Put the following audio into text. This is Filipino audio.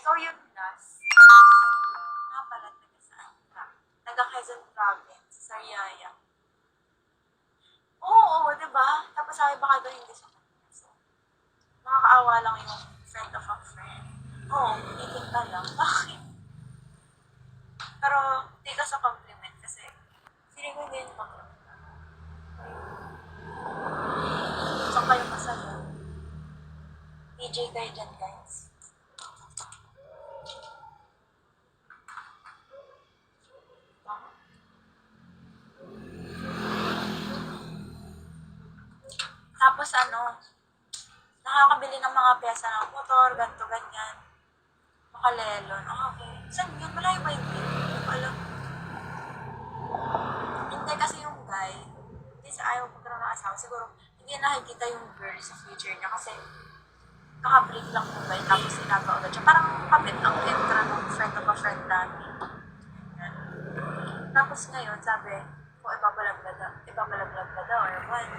So, yun last. Nga pala, taga saan ka? Taga Quezon Province, Sariaya. Oo, diba? Tapos sabi baka daw hindi sa kanya. So, nakakaawa lang yung friend of a friend. Oo, meeting ka lang. Bakit? Pero, di ka sa compliment kasi feeling ko hindi yung compliment. Saan kayo masaya? DJ kayo dyan, guys. Tapos ano, nakakabili ng mga pyesa ng motor, ganto ganyan. Makalelon. Okay. Saan yun? Malayo ba yun? Hindi ko alam. Hindi kasi yung guy, hindi sa ayaw magkaroon ng asawa. Siguro, hindi nakikita yung girl sa future niya kasi nakabreak lang yung guy tapos sinaga agad siya. Parang kapit ang entra ng friend of a friend namin. Yan. Tapos ngayon, sabi, kung ipabalaglag na daw or what.